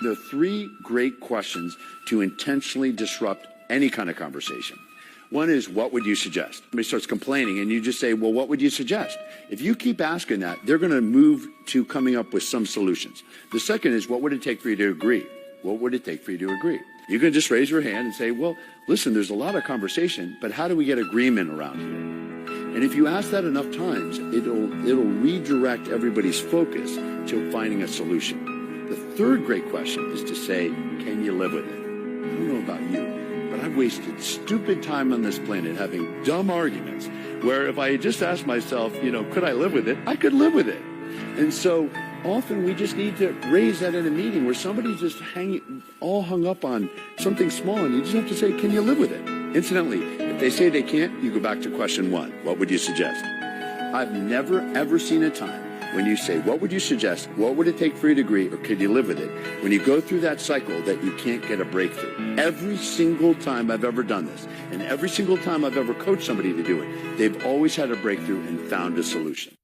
There are three great questions to intentionally disrupt any kind of conversation. One is, what would you suggest? Somebody starts complaining and you just say, well, what would you suggest? If you keep asking that, they're going to move to coming up with some solutions. The second is, what would it take for you to agree? What would it take for you to agree? You can just raise your hand and say, well, listen, there's a lot of conversation, but how do we get agreement around here? And if you ask that enough times, it'll redirect everybody's focus to finding a solution. The third great question is to say, can you live with it? I don't know about you, but I've wasted stupid time on this planet having dumb arguments where if I had just asked myself, could I live with it? I could live with it. And so often we just need to raise that in a meeting where somebody's just all hung up on something small, and you just have to say, can you live with it? Incidentally, if they say they can't, you go back to question one. What would you suggest? I've never, ever seen a time when you say, what would you suggest? What would it take for you to agree? Or could you live with it? When you go through that cycle that you can't get a breakthrough. Every single time I've ever done this, and every single time I've ever coached somebody to do it, they've always had a breakthrough and found a solution.